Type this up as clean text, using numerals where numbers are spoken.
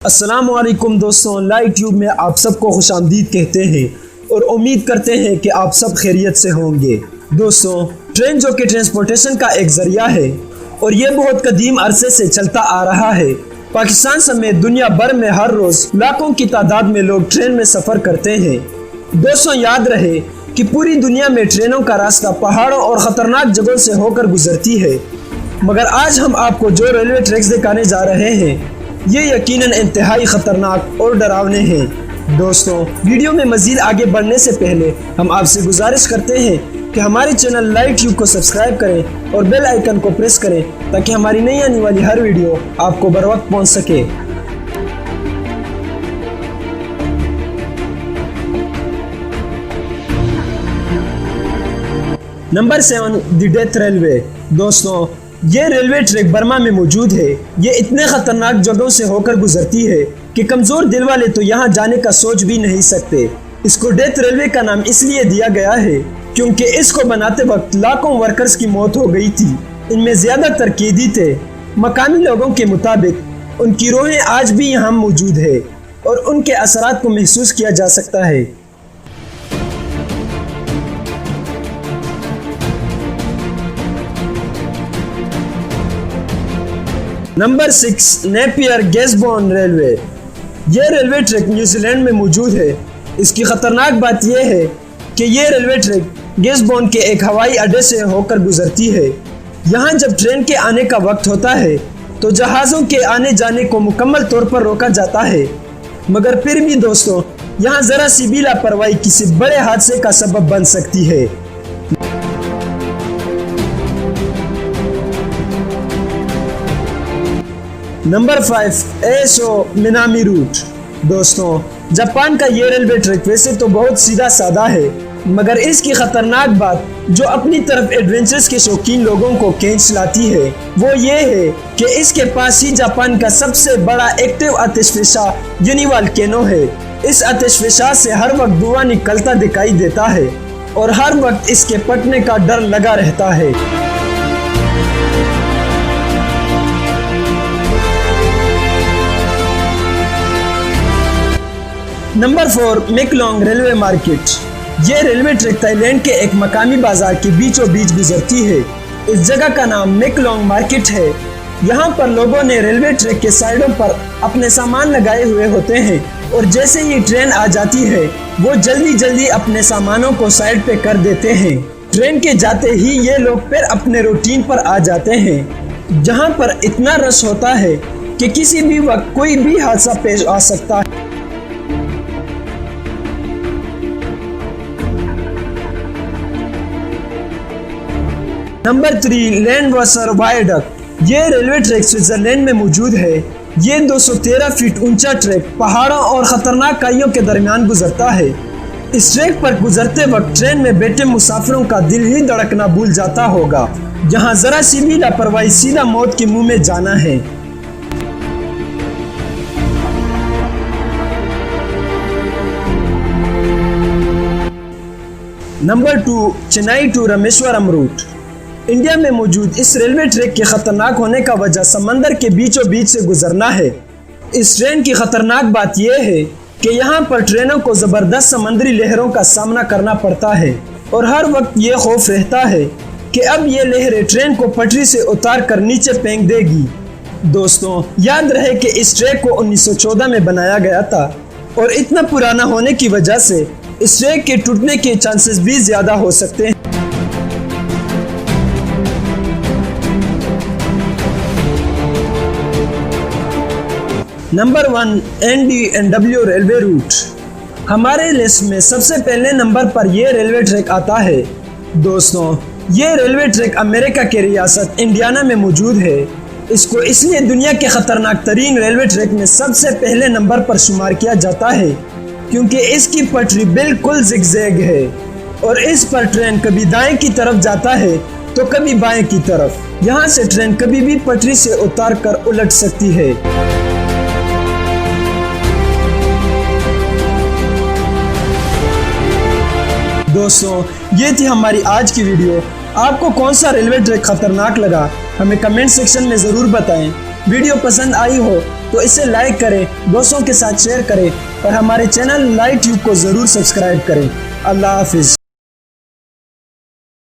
अस्सलामुअलैकुम दोस्तों, live tube में आप सबको खुशामदीद कहते हैं और उम्मीद करते हैं कि आप सब खैरियत से होंगे। दोस्तों, ट्रेन जो कि ट्रांसपोर्टेशन का एक जरिया है और ये बहुत कदीम अरसे से चलता आ रहा है। पाकिस्तान समेत दुनिया भर में हर रोज लाखों की तादाद में लोग ट्रेन में सफर करते हैं। दोस्तों, याद रहे कि पूरी दुनिया में ट्रेनों का रास्ता पहाड़ों और खतरनाक जगहों से होकर गुजरती है, मगर आज हम आपको जो रेलवे ट्रैक्स दिखाने जा रहे हैं ये यकीनन इंतहाई खतरनाक और डरावने हैं। दोस्तों, वीडियो में मजीद आगे बढ़ने से पहले हम आपसे गुजारिश करते हैं कि हमारे चैनल लाइव ट्यूब को सब्सक्राइब करें और बेल आइकन को प्रेस करें ताकि हमारी नई आने वाली हर वीडियो आपको बर वक्त पहुँच सके। Number 7, the death railway. दोस्तों, ये रेलवे ट्रैक बर्मा में मौजूद है। ये इतने खतरनाक जगहों से होकर गुजरती है कि कमजोर दिल वाले तो यहाँ जाने का सोच भी नहीं सकते। इसको डेथ रेलवे का नाम इसलिए दिया गया है क्योंकि इसको बनाते वक्त लाखों वर्कर्स की मौत हो गई थी। इनमें ज्यादातर कैदी थे। मकामी लोगों के मुताबिक उनकी रूहें आज भी यहाँ मौजूद है और उनके असरात को महसूस किया जा सकता है। Number 6, Napier Gisborne railway. यह रेलवे ट्रैक न्यूजीलैंड में मौजूद है। इसकी खतरनाक बात यह है कि यह रेलवे ट्रैक गैसबोर्न के एक हवाई अड्डे से होकर गुजरती है। यहाँ जब ट्रेन के आने का वक्त होता है तो जहाज़ों के आने जाने को मुकम्मल तौर पर रोका जाता है, मगर फिर भी दोस्तों, यहाँ ज़रा सी भी लापरवाही किसी बड़े हादसे का सबब बन सकती है। नंबर 5, एसो मिनामी रूट। दोस्तों, जापान का ये रेलवे ट्रैक वैसे तो बहुत सीधा साधा है, मगर इसकी खतरनाक बात जो अपनी तरफ एडवेंचर्स के शौकीन लोगों को खींच लाती है वो ये है कि इसके पास ही जापान का सबसे बड़ा एक्टिव आतिशफिशा यूनी वोल्केनो है। इस आतिशफिशा से हर वक्त धुआं निकलता दिखाई देता है और हर वक्त इसके फटने का डर लगा रहता है। Number 4, मेकलोंग railway market. ये रेलवे ट्रैक थाईलैंड के एक मकामी बाजार के बीचों बीच गुजरती है। इस जगह का नाम मेकलोंग मार्केट है। यहाँ पर लोगों ने रेलवे ट्रैक के साइडों पर अपने सामान लगाए हुए होते हैं और जैसे ही ट्रेन आ जाती है वो जल्दी जल्दी अपने सामानों को साइड पे कर देते हैं। ट्रेन के जाते ही ये लोग फिर अपने रूटीन पर आ जाते हैं, जहाँ पर इतना रश होता है कि किसी भी वक्त कोई भी हादसा पेश आ सकता है। Number 3, Landwasser viaduct. ये रेलवे ट्रैक स्विट्जरलैंड में मौजूद है। ये 213 फीट ऊंचा ट्रैक पहाड़ों और खतरनाक खाइयों के दरमियान गुजरता है। इस ट्रैक पर गुजरते वक्त ट्रेन में बैठे मुसाफिरों का दिल ही धड़कना भूल जाता होगा। जहां जरा सी भी लापरवाही सीधा मौत के मुंह में जाना है। Number 2, Chennai to Rameswaram route. India में मौजूद इस रेलवे ट्रैक के खतरनाक होने का वजह समंदर के बीचों बीच से गुजरना है। इस ट्रेन की खतरनाक बात यह है कि यहाँ पर ट्रेनों को जबरदस्त समंदरी लहरों का सामना करना पड़ता है और हर वक्त ये खौफ रहता है कि अब ये लहरें ट्रेन को पटरी से उतार कर नीचे फेंक देगी। दोस्तों, याद रहे कि इस ट्रैक को 1914 में बनाया गया था और इतना पुराना होने की वजह से इस ट्रैक के टूटने के चांसेस भी ज्यादा हो सकते हैं। Number 1, NDNW railway route. हमारे लिस्ट में सबसे पहले नंबर पर यह रेलवे ट्रैक आता है। दोस्तों, ये रेलवे ट्रैक अमेरिका के रियासत इंडियाना में मौजूद है। इसको इसलिए दुनिया के खतरनाक तरीन रेलवे ट्रैक में सबसे पहले नंबर पर शुमार किया जाता है क्योंकि इसकी पटरी बिल्कुल जिगजैग है और इस पर ट्रेन कभी दाएं की तरफ जाता है तो कभी बाएं की तरफ। यहाँ से ट्रेन कभी भी पटरी से उतार कर उलट सकती है। दोस्तों, ये थी हमारी आज की वीडियो। आपको कौन सा रेलवे ट्रैक खतरनाक लगा हमें कमेंट सेक्शन में ज़रूर बताएं। वीडियो पसंद आई हो तो इसे लाइक करें, दोस्तों के साथ शेयर करें और हमारे चैनल लाइट ट्यूब को ज़रूर सब्सक्राइब करें। अल्लाह हाफिज़।